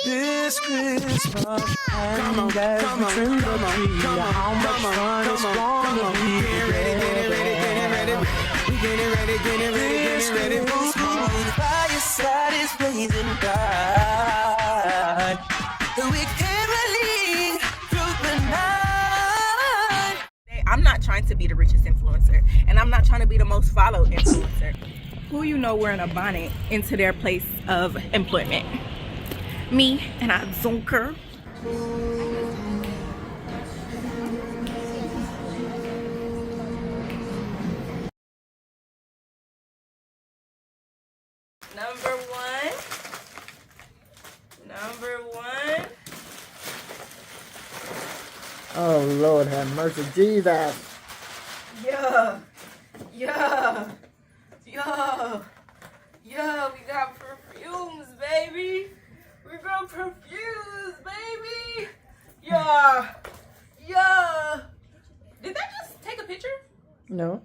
This Christmas, and as we trim the tree, how much fun it's gonna be together. We getting ready. By your side is blazing bright. We caroling through the night. I'm not trying to be the richest influencer, and I'm not trying to be the most followed influencer. Who you know wearing a bonnet into their place of employment? Me, and I zonker. Number one. Oh Lord have mercy, Jesus. Yeah, we got perfumes, baby. We got perfumes, baby. Yeah. Did that just take a picture? No.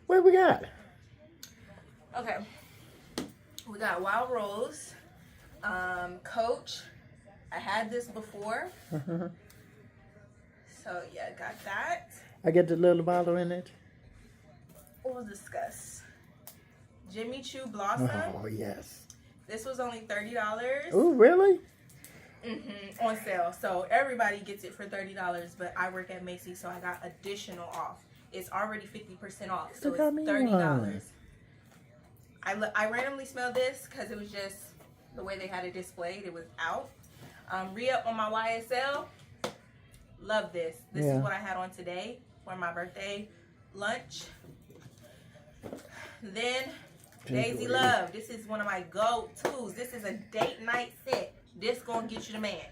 What we got? Okay. We got Wild Rose, Coach. I had this before. So yeah, got that. I get the little bottle in it. We'll discuss. Jimmy Choo Blossom. Oh yes. This was only $30. Oh really? On sale. So everybody gets it for $30, but I work at Macy's, so I got additional off. It's already 50% off, so it's $30. I randomly smelled this because it was just the way they had it displayed. It was out. Re-up on my YSL. Love this. This is what I had on today for my birthday lunch. Then Daisy Love. This is one of my go-tos. This is a date night set. This gonna get you the man.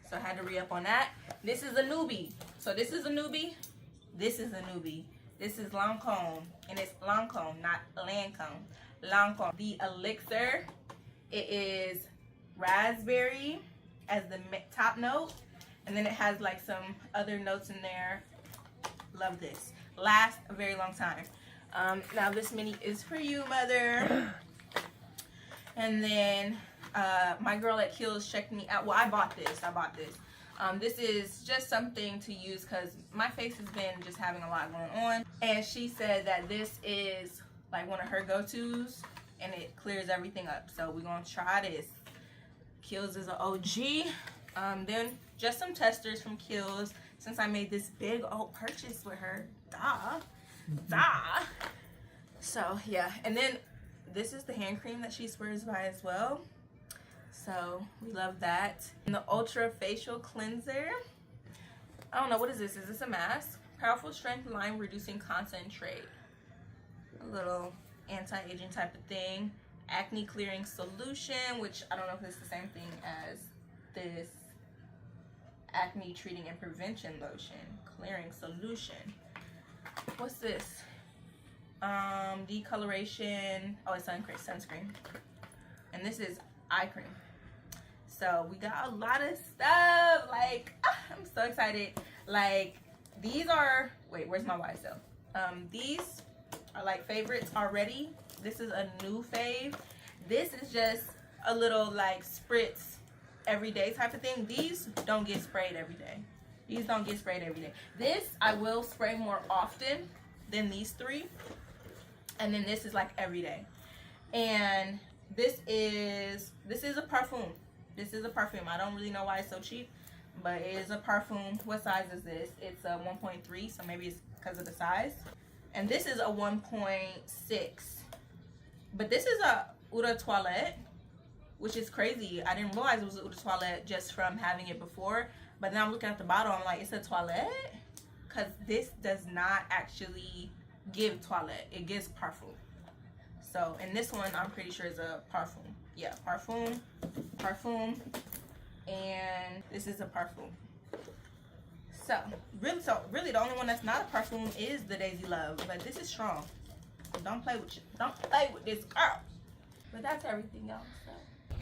So I had to re-up on that. This is a newbie. So this is a newbie. This is a newbie. This is Lancome, and it's Lancome, not Lancome. Lancome. The elixir. It is raspberry as the top note, and then it has like some other notes in there. Love this. Lasts a very long time. Now this mini is for you, mother. And then my girl at Kiehl's checked me out. Well, I bought this. This is just something to use because my face has been just having a lot going on. And she said that this is like one of her go-tos, and it clears everything up. So we're going to try this. Kiehl's is an OG. Then just some testers from Kiehl's since I made this big old purchase with her. So yeah, and then this is the hand cream that she swears by as well. So we love that. And the Ultra Facial Cleanser. I don't know, what is this? Is this a mask? Powerful strength line reducing concentrate. A little anti-aging type of thing. Acne clearing solution, which I don't know if it's the same thing as this acne treating and prevention lotion. Clearing solution. What's this? Decoloration. Oh, it's sunscreen. And this is eye cream. So we got a lot of stuff. Like, I'm so excited. Like, these are, wait, where's my YSL? These are like favorites already. This is a new fave. This is just a little like spritz everyday type of thing. These don't get sprayed every day. This I will spray more often than these three. And then this is like every day. And this is a perfume. I don't really know why it's so cheap, but it is a perfume. What size is this? It's a 1.3, so maybe it's because of the size. And this is a 1.6. But this is a Eau de Toilette, which is crazy. I didn't realize it was Eau de Toilette just from having it before. But now I'm looking at the bottle, I'm like, it's a toilette? Because this does not actually give toilette. It gives parfum. So, and this one I'm pretty sure is a parfum. Yeah, parfum. And this is a parfum. So really the only one that's not a perfume is the Daisy Love, but this is strong. Don't play with this girl. But that's everything else. So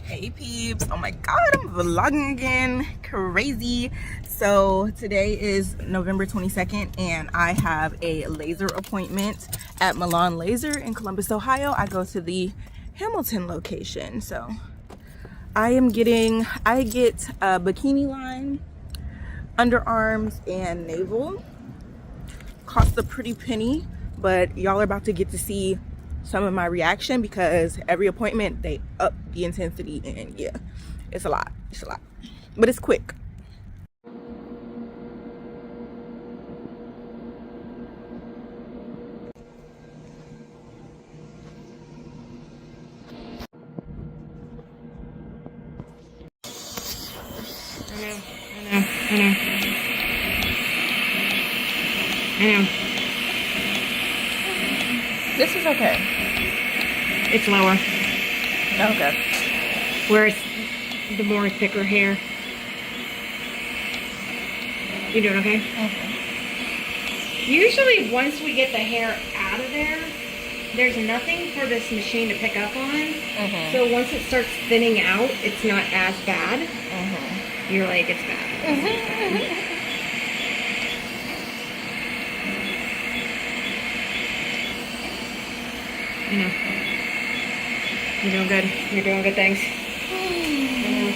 Hey peeps, oh my god, I'm vlogging again, crazy. So today is November 22nd and I have a laser appointment at Milan Laser in Columbus, Ohio. I go to the Hamilton location. So I get a bikini line, underarms, and navel. Cost a pretty penny, but y'all are about to get to see some of my reaction because every appointment they up the intensity, and yeah, it's a lot, but it's quick. I know. This is okay. It's lower. Okay. Whereas the more thicker hair. You doing okay? Okay. Usually once we get the hair out of there, there's nothing for this machine to pick up on. So once it starts thinning out, it's not as bad. You're like, it's bad. I know. You're doing good. You're doing good things. I know.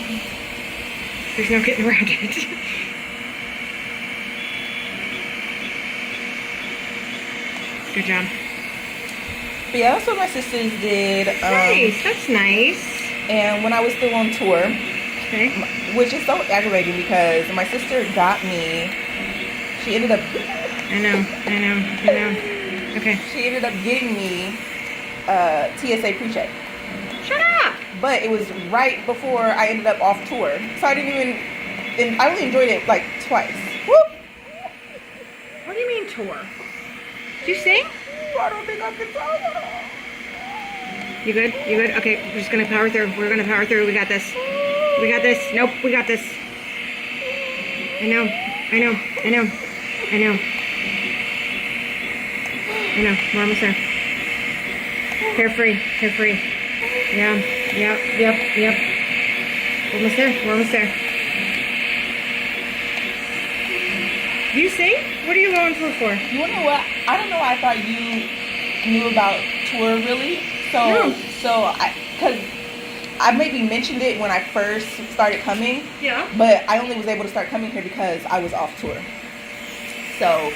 There's no getting around it. Good job. But yeah, that's what my sisters did. Nice. That's nice. And when I was still on tour, Okay. which is so aggravating because my sister got me, she ended up I know. Okay. she ended up getting me TSA pre-check. Shut up! But it was right before I ended up off tour. So I didn't even, and I only enjoyed it like twice. Whoop! What do you mean tour? Did you sing? I don't think I can tell you. You good? You good? Okay, we're just gonna power through. We're gonna power through. We got this. We got this. Nope, we got this. I know. We're almost there. Hair free. Yeah. Yep. We're almost there. Do you sing? What are you going tour for? You wanna know what? I don't know why I thought you knew about tour really. Because I maybe mentioned it when I first started coming. Yeah. But I only was able to start coming here because I was off tour. So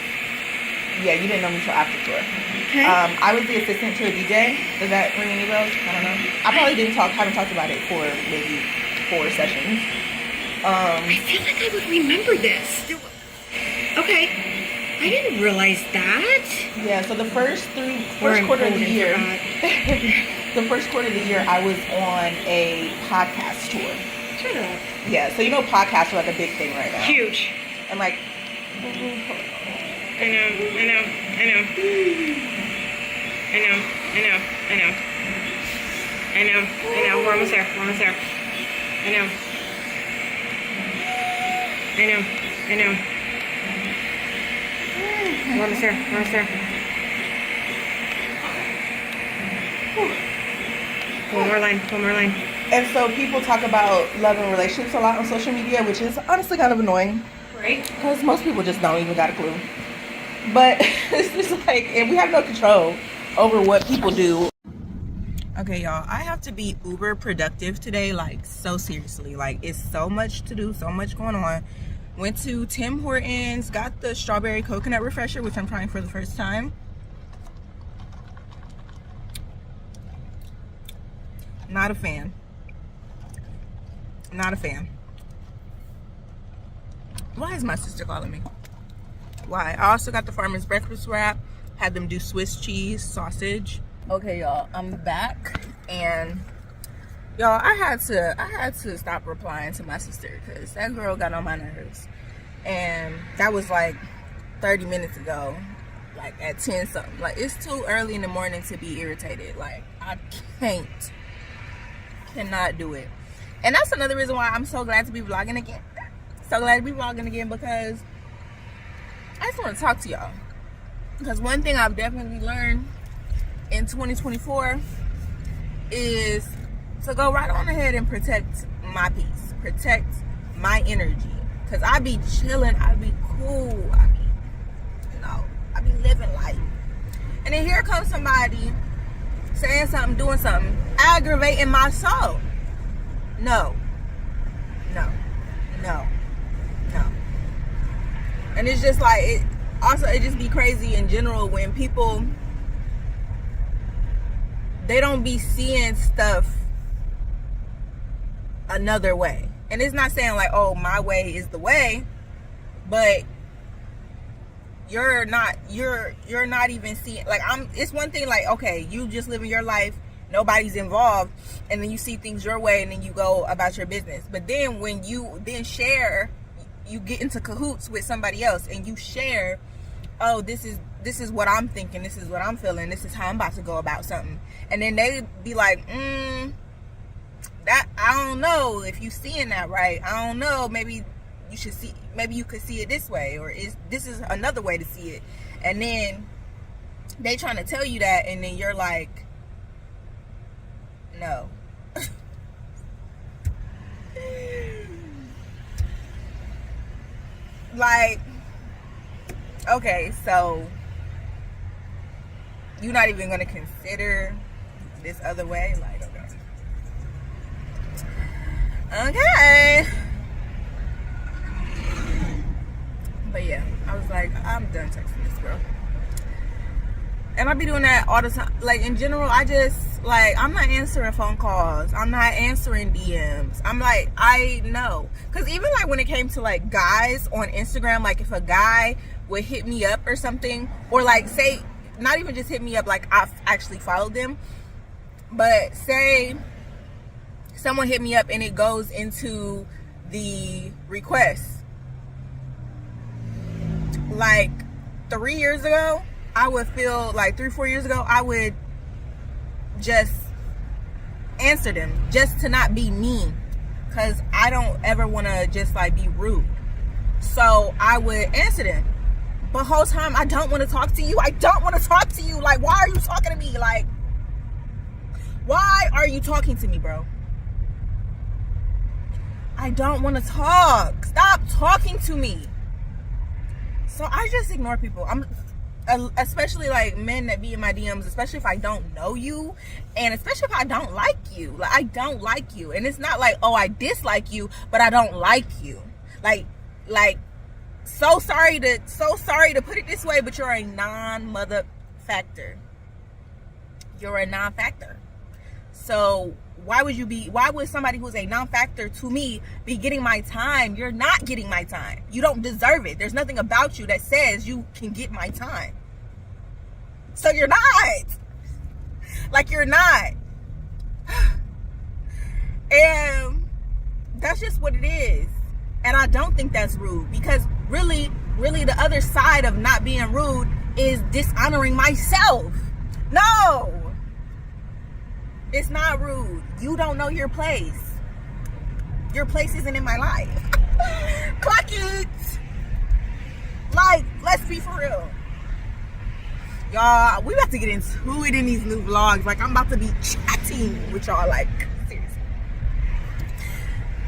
yeah, you didn't know me until after tour. Okay. I was the assistant to a DJ. Does that ring any bells? I don't know. I probably haven't talked about it for maybe 4 sessions. I feel like I would remember this. Okay. I didn't realize that. Yeah, so the first quarter of the year, the first quarter of the year, I was on a podcast tour. Shut up. Yeah, so you know podcasts are like a big thing right now. Huge. And like, I know. We're almost there. I know. We're almost there. One more line. and so people talk about love and relationships a lot on social media, which is honestly kind of annoying. Right? Because most people just don't even got a clue. But it's just like, and we have no control over what people do. Okay, y'all, I have to be uber productive today, like so seriously. Like it's so much to do, so much going on. Went to Tim Hortons, got the strawberry coconut refresher, which I'm trying for the first time. Not a fan. Why is my sister calling me? Why? I also got the farmer's breakfast wrap. Had them do Swiss cheese sausage. Okay, y'all, I'm back, and y'all, I had to stop replying to my sister because that girl got on my nerves, and that was like 30 minutes ago, like at 10 something. Like it's too early in the morning to be irritated. Like I cannot do it, and that's another reason why I'm so glad to be vlogging again. Because I just want to talk to y'all. Because one thing I've definitely learned in 2024 is So go right on ahead and protect my peace, protect my energy, cause I be chilling, I be cool, I be living life, and then here comes somebody saying something, doing something, aggravating my soul. No. And it's just like, it just be crazy in general when people, they don't be seeing stuff another way. And it's not saying like, oh, my way is the way, but you're not even seeing, like, it's one thing like, okay, you just living your life, nobody's involved, and then you see things your way and then you go about your business. But then when you then share, you get into cahoots with somebody else and you share, oh, this is what I'm thinking, this is what I'm feeling, this is how I'm about to go about something, and then they be like, that, I don't know if you seeing that right, I don't know, maybe you should see, maybe you could see it this way, or this is another way to see it. And then they trying to tell you that, and then you're like, no. Like, okay, so you're not even gonna consider this other way? Like, okay. But yeah, I was like, I'm done texting this girl. And I be doing that all the time. Like, in general, I just, like, I'm not answering phone calls. I'm not answering DMs. I'm like, I know. Because even, like, when it came to, like, guys on Instagram, like, if a guy would hit me up or something, or, like, say, not even just hit me up, like, I've actually followed them, but say someone hit me up and it goes into the request. Like 3 years ago, I would feel like 3-4 years ago, I would just answer them just to not be mean, because I don't ever want to just like be rude. So I would answer them, but whole time I don't want to talk to you. I don't want to talk to you. Like, why are you talking to me? Like, why are you talking to me, bro? I don't want to talk. Stop talking to me. So I just ignore people. Especially like men that be in my DMs, especially if I don't know you, and especially if I don't like you. Like, I don't like you, and it's not like, oh, I dislike you, but I don't like you. Like, so sorry to put it this way, but you're a non-mother factor. You're a non-factor. So why would somebody who's a non-factor to me be getting my time? You're not getting my time. You don't deserve it. There's nothing about you that says you can get my time. So you're not. Like, you're not. And that's just what it is. And I don't think that's rude, because really the other side of not being rude is dishonoring myself. No. It's not rude. You don't know your place. Your place isn't in my life. Clock it. Like, let's be for real. Y'all, we about to get into it in these new vlogs. Like, I'm about to be chatting with y'all, like, seriously.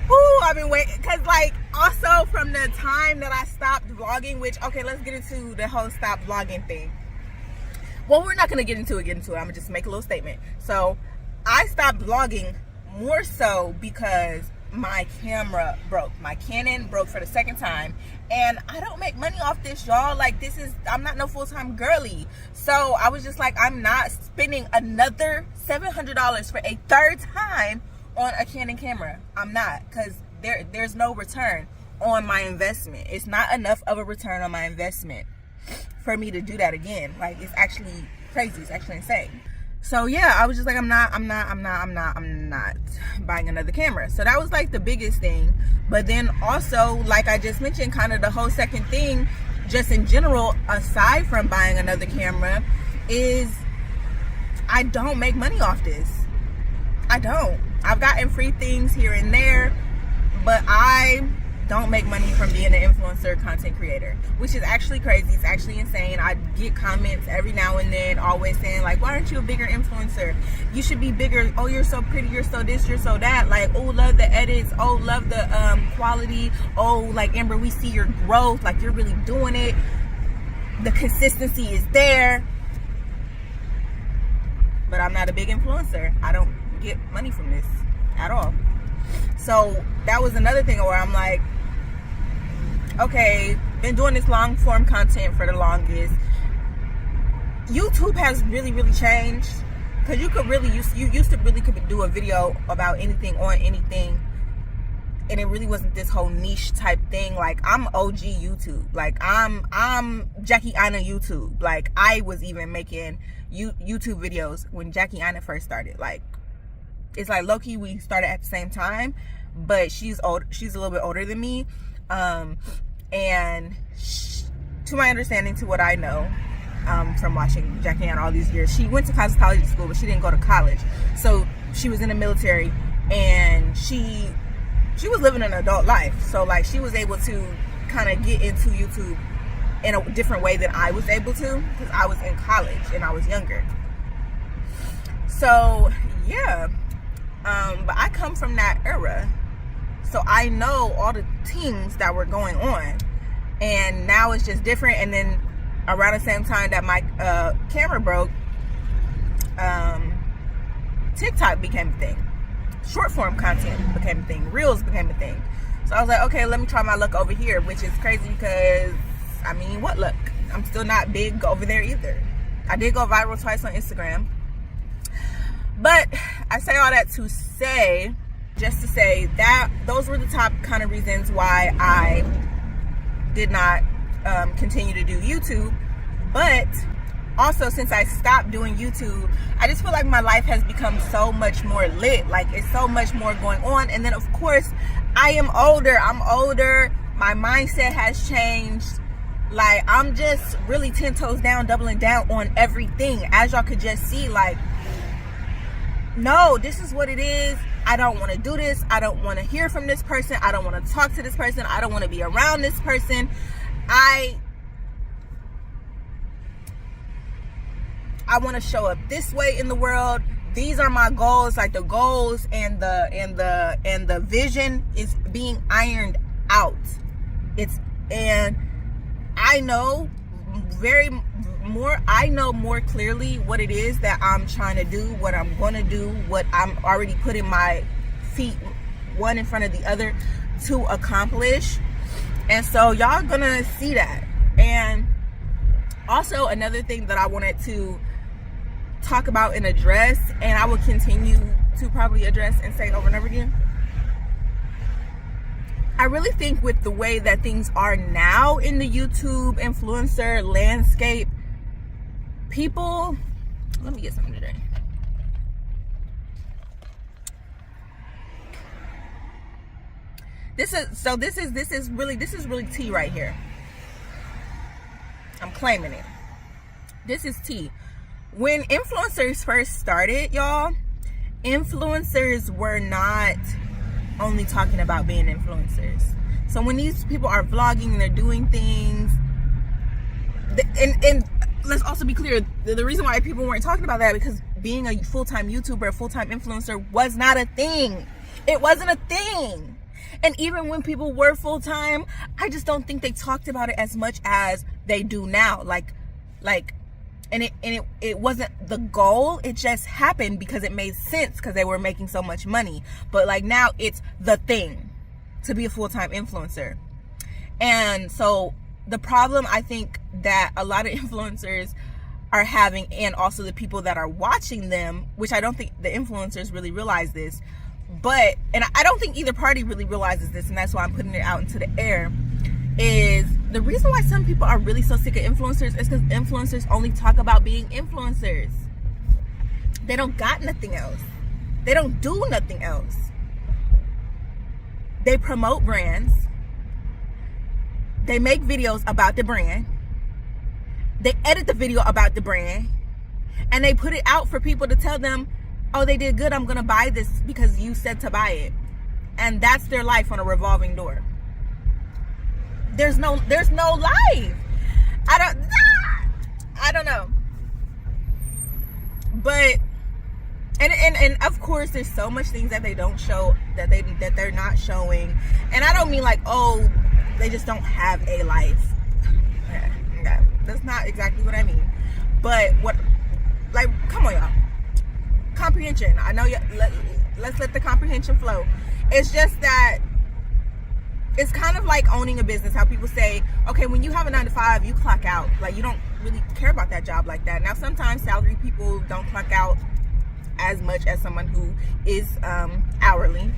Ooh, I've been waiting. Because, like, also from the time that I stopped vlogging, which, okay, let's get into the whole stop vlogging thing. Well, we're not going to get into it. I'm going to just make a little statement. So, I stopped vlogging more so because my camera broke. My Canon broke for the second time, and I don't make money off this, y'all. Like, I'm not no full-time girly. So I was just like, I'm not spending another $700 for a third time on a Canon camera. I'm not, because there's no return on my investment. It's not enough of a return on my investment for me to do that again. Like, it's actually crazy. It's actually insane. So yeah, I was just like, I'm not buying another camera. So that was like the biggest thing. But then also, like I just mentioned, kind of the whole second thing, just in general, aside from buying another camera, is I don't make money off this. I don't. I've gotten free things here and there, but I don't make money from being an influencer content creator, which is actually crazy. It's actually insane. I get comments every now and then always saying like, why aren't you a bigger influencer? You should be bigger. Oh, you're so pretty, you're so this, you're so that. Like, oh, love the edits, oh, love the quality, oh, like, Amber, we see your growth, like you're really doing it, the consistency is there. But I'm not a big influencer. I don't get money from this at all. So that was another thing where I'm like, okay, been doing this long form content for the longest. YouTube has really changed, because you could really you used to really could do a video about anything on anything, and it really wasn't this whole niche type thing. Like, I'm OG YouTube. Like, I'm Jackie Aina YouTube. Like, I was even making YouTube videos when Jackie Aina first started. Like, it's like low-key we started at the same time, but she's old. She's a little bit older than me, and to my understanding, to what I know from watching Jackie Aina all these years, she went to cosmetology school, but she didn't go to college. So she was in the military, and she was living an adult life. So like, she was able to kind of get into YouTube in a different way than I was able to, because I was in college and I was younger. So yeah, but I come from that era, so I know all the things that were going on, and now it's just different. And then around the same time that my camera broke, TikTok became a thing, short form content became a thing, reels became a thing. So I was like, okay, let me try my luck over here, which is crazy because, I mean, what luck? I'm still not big over there either. I did go viral twice on Instagram. But I say all that to say, just to say that those were the top kind of reasons why I did not continue to do YouTube. But also, since I stopped doing YouTube, I just feel like my life has become so much more lit. Like, it's so much more going on. And then, of course, I am older. I'm older. My mindset has changed. Like, I'm just really 10 toes down, doubling down on everything. As y'all could just see, like, no, this is what it is. I don't want to do this. I don't want to hear from this person. I don't want to talk to this person. I don't want to be around this person. I want to show up this way in the world. These are my goals. Like, the goals and the vision is being ironed out. And I know I know more clearly what it is that I'm trying to do, what I'm going to do, what I'm already putting my feet one in front of the other to accomplish. And so y'all gonna see that. And also, another thing that I wanted to talk about and address, and I will continue to probably address and say over and over again, I really think with the way that things are now in the YouTube influencer landscape, people, let me get something to drink. This is really tea right here. I'm claiming it. This is tea. When influencers first started, y'all, influencers were not only talking about being influencers. So when these people are vlogging and they're doing things, and let's also be clear, the reason why people weren't talking about that, because being a full-time YouTuber, a full-time influencer was not a thing. It wasn't a thing. And even when people were full-time, I just don't think they talked about it as much as they do now. And it wasn't the goal. It just happened because it made sense, because they were making so much money. But like, now it's the thing to be a full-time influencer. And so the problem I think that a lot of influencers are having, and also the people that are watching them, which I don't think the influencers really realize this, but, and I don't think either party really realizes this, and that's why I'm putting it out into the air, is the reason why some people are really so sick of influencers is because influencers only talk about being influencers. They don't got nothing else. They don't do nothing else. They promote brands. They make videos about the brand. They edit the video about the brand. And they put it out for people to tell them, oh, they did good, I'm gonna buy this because you said to buy it. And that's their life on a revolving door. there's no life. I don't know. But and of course there's so much things that they don't show, that they're not showing. And I don't mean like, oh, they just don't have a life. Okay. That's not exactly what I mean. But what, like, come on, y'all. Comprehension. I know let's let the comprehension flow. It's just that it's kind of like owning a business. How people say, okay, when you have a 9 to 5, you clock out. Like, you don't really care about that job like that. Now, sometimes salary people don't clock out as much as someone who is hourly.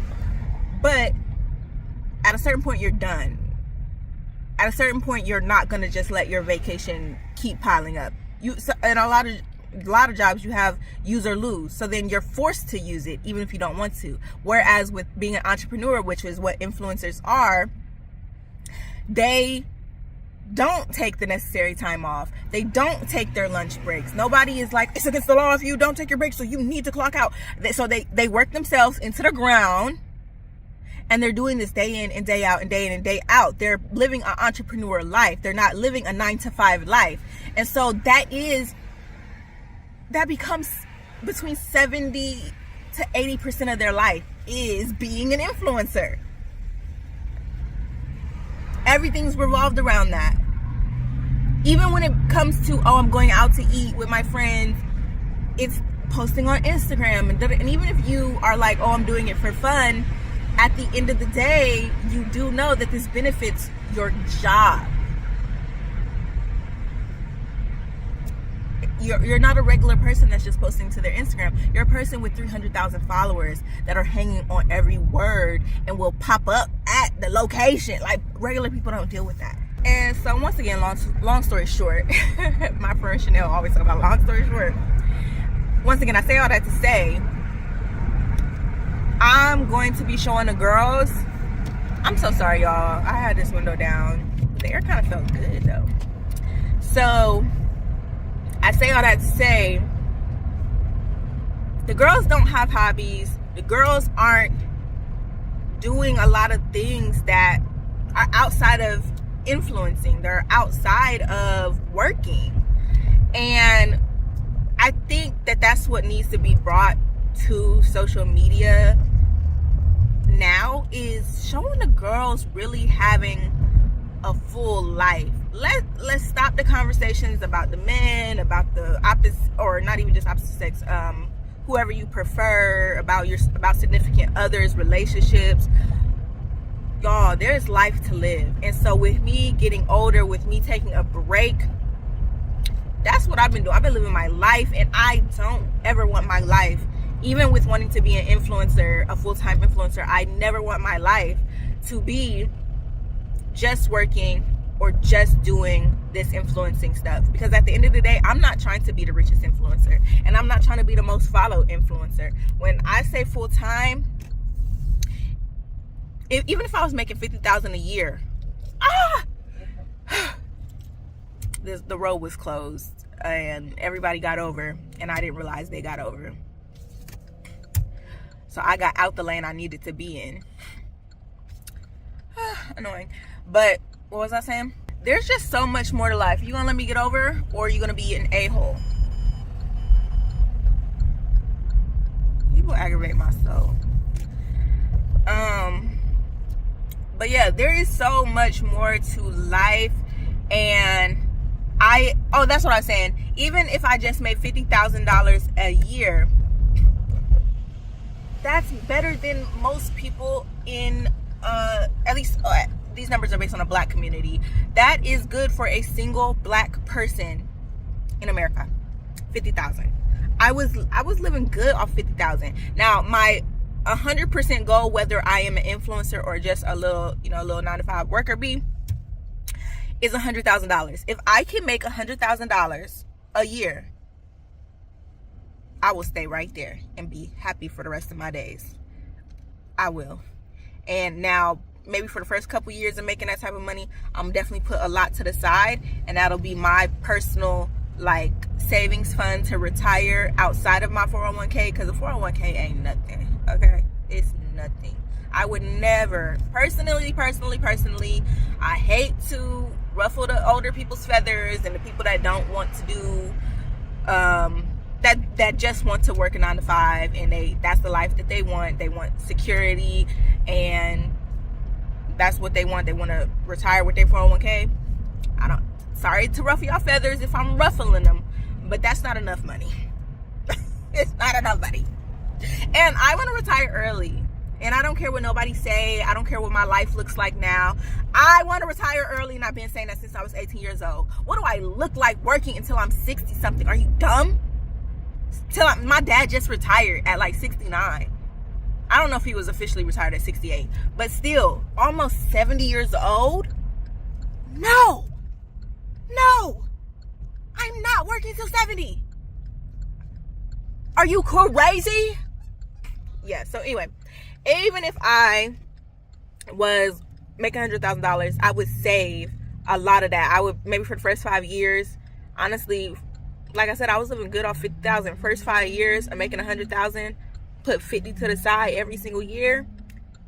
But at a certain point, you're done. At a certain point, you're not going to just let your vacation keep piling up. And a lot of jobs, you have use or lose. So then you're forced to use it, even if you don't want to. Whereas with being an entrepreneur, which is what influencers are, they don't take the necessary time off. They don't take their lunch breaks. Nobody is like, it's against the law if you don't take your breaks, so you need to clock out. So they work themselves into the ground, and they're doing this day in and day out and day in and day out. They're living an entrepreneur life. They're not living a 9 to 5 life. And so that becomes between 70 to 80% of their life is being an influencer. Everything's revolved around that. Even when it comes to, oh, I'm going out to eat with my friends, it's posting on Instagram. And even if you are like, oh, I'm doing it for fun, at the end of the day, you do know that this benefits your job. You're not a regular person that's just posting to their Instagram. You're a person with 300,000 followers that are hanging on every word and will pop up at the location. Like, regular people don't deal with that. And so once again, long story short, my friend Chanel always talk about long story short. Once again, I say all that to say, I'm going to be showing the girls. I'm so sorry, y'all. I had this window down. The air kind of felt good though. So I say all that to say, the girls don't have hobbies. The girls aren't doing a lot of things that are outside of influencing. They're outside of working. And I think that that's what needs to be brought to social media now, is showing the girls really having a full life. Let's stop the conversations about the men, about the opposite, or not even just opposite sex, whoever you prefer, about significant others, relationships. Y'all, there's life to live. And so with me getting older, with me taking a break, that's what I've been doing. I've been living my life, and I don't ever want my life, even with wanting to be an influencer, a full-time influencer, I never want my life to be just working or just doing this influencing stuff. Because at the end of the day, I'm not trying to be the richest influencer, and I'm not trying to be the most followed influencer. When I say full-time, even if I was making $50,000 a year, the road was closed and everybody got over, and I didn't realize they got over. So I got out the lane I needed to be in. Annoying. But what was I saying? There's just so much more to life. You gonna let me get over, or are you gonna be an a-hole? People aggravate my soul. But yeah, there is so much more to life. And that's what I was saying. Even if I just made $50,000 a year, that's better than most people in, at least these numbers are based on a black community. That is good for a single black person in America. 50,000. I was living good off 50,000. Now my 100% goal, whether I am an influencer or just a little 9 to 5 worker bee, is $100,000. If I can make $100,000 a year, I will stay right there and be happy for the rest of my days. I will. And now, maybe for the first couple years of making that type of money, I'm definitely put a lot to the side, and that'll be my personal savings fund to retire outside of my 401k, because the 401k ain't nothing. Okay, it's nothing. I would never, personally, I hate to ruffle the older people's feathers and the people that don't want to do, that just want to work a 9 to 5, and that's the life that they want. They want security, and that's what they want. They want to retire with their 401k. Sorry to ruffle y'all feathers if I'm ruffling them, but that's not enough money. It's not enough money. And I want to retire early. And I don't care what nobody say. I don't care what my life looks like now. I want to retire early, and I've been saying that since I was 18 years old. What do I look like working until I'm 60 something? Are you dumb? My dad just retired at like 69. I don't know if he was officially retired at 68, but still, almost 70 years old. No, I'm not working till 70. Are you crazy? Yeah, so anyway, even if I was making $100,000, I would save a lot of that. I would, maybe for the first 5 years, honestly, like I said, I was living good off $50,000. First 5 years, I'm making $100,000, put 50 to the side every single year.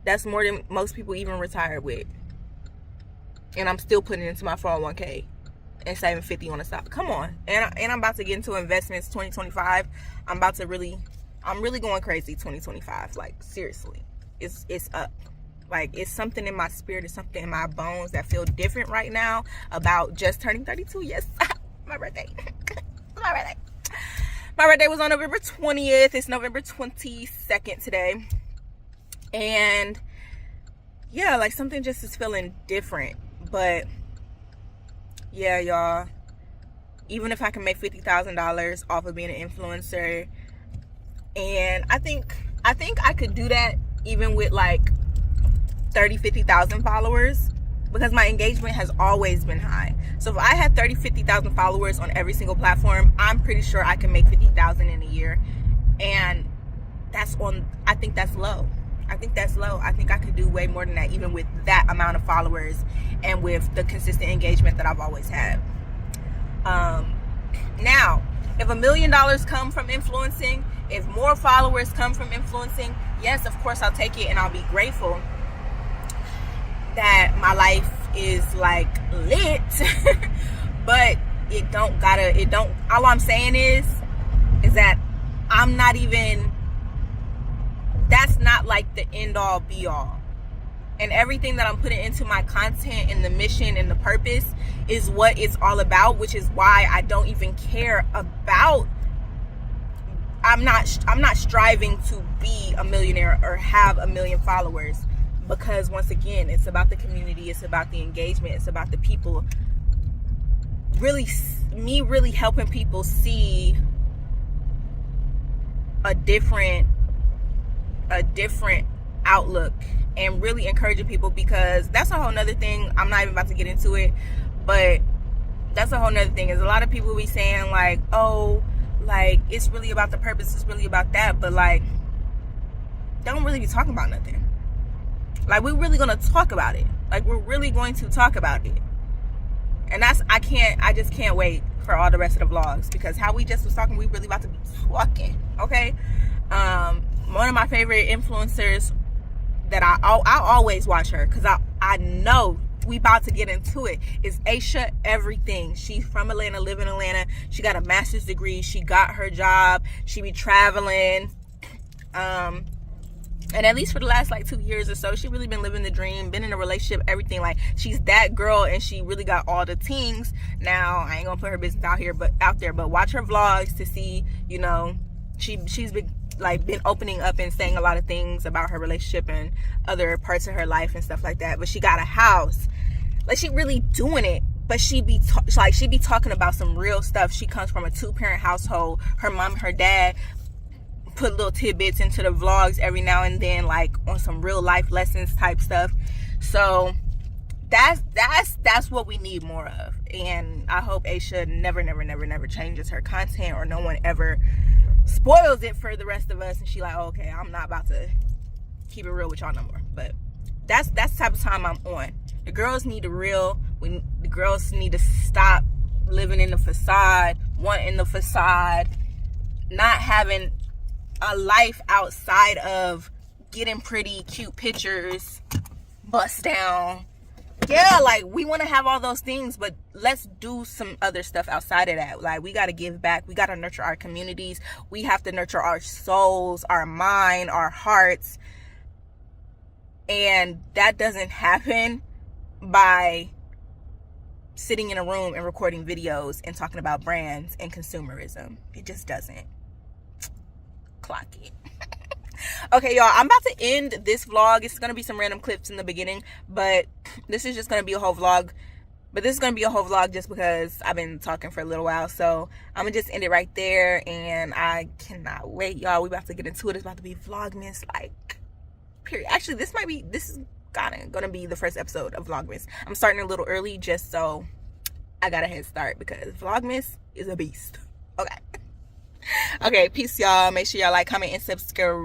That's more than most people even retire with. And I'm still putting it into my 401k and saving 50 on the side. Come on. And I'm about to get into investments 2025. I'm really going crazy 2025. Like, seriously. It's up. Like, it's something in my spirit, it's something in my bones that feel different right now about just turning 32. Yes. My birthday. My birthday was on November 20th. It's November 22nd today. And yeah, like, something just is feeling different. But yeah, y'all, even if I can make $50,000 off of being an influencer, and I think I could do that even with like 30-50,000 followers, because my engagement has always been high. So if I had 30-50,000 followers on every single platform, I'm pretty sure I can make 50,000 in a year. And I think that's low. I think I could do way more than that, even with that amount of followers and with the consistent engagement that I've always had. Now, if $1 million come from influencing, if more followers come from influencing, yes, of course I'll take it, and I'll be grateful that my life is like lit. But all I'm saying is that that's not like the end all be all. And everything that I'm putting into my content and the mission and the purpose is what it's all about, which is why I don't even care about, I'm not striving to be a millionaire or have 1 million followers, because once again, it's about the community, it's about the engagement, it's about the people. Really helping people see a different outlook, and really encouraging people, because that's a whole nother thing. I'm not even about to get into it, but that's a whole nother thing. Is a lot of people be saying like, oh, like, it's really about the purpose, it's really about that, but like, don't really be talking about nothing. Like, we're really gonna talk about it. Like, we're really going to talk about it. And I just can't wait for all the rest of the vlogs, because how we just was talking, we really about to be talking, okay? One of my favorite influencers that I always watch her, because I know we about to get into it, is Aisha Everything. She's from Atlanta, live in Atlanta. She got a master's degree. She got her job. She be traveling. And at least for the last like 2 years or so, she really been living the dream, been in a relationship, everything. Like, she's that girl, and she really got all the things. Now, I ain't gonna put her business out there, but watch her vlogs to see, you know, she's been opening up and saying a lot of things about her relationship and other parts of her life and stuff like that. But she got a house. Like, she really doing it. But she be talking about some real stuff. She comes from a 2-parent household. Her mom and her dad put little tidbits into the vlogs every now and then, like on some real life lessons type stuff. So that's what we need more of. And I hope Aisha never changes her content, or no one ever spoils it for the rest of us, and she like, oh, okay, I'm not about to keep it real with y'all no more. But that's the type of time I'm on. The girls need the real. The girls need to stop living in the facade, wanting the facade, not having a life outside of getting pretty cute pictures, bust down. Yeah, like we want to have all those things, but let's do some other stuff outside of that. Like we got to give back. We got to nurture our communities. We have to nurture our souls, our mind, our hearts. And that doesn't happen by sitting in a room and recording videos and talking about brands and consumerism. It just doesn't. Clock it. Okay, y'all, I'm about to end this vlog. It's gonna be some random clips in the beginning, but this is just gonna be a whole vlog. But this is gonna be a whole vlog just because I've been talking for a little while. So I'm gonna just end it right there, and I cannot wait, y'all. We about to get into it. It's about to be Vlogmas, like, period. Actually, this is gonna be the first episode of Vlogmas. I'm starting a little early just so I got a head start because Vlogmas is a beast. Okay. Okay, peace, y'all. Make sure y'all like, comment, and subscribe.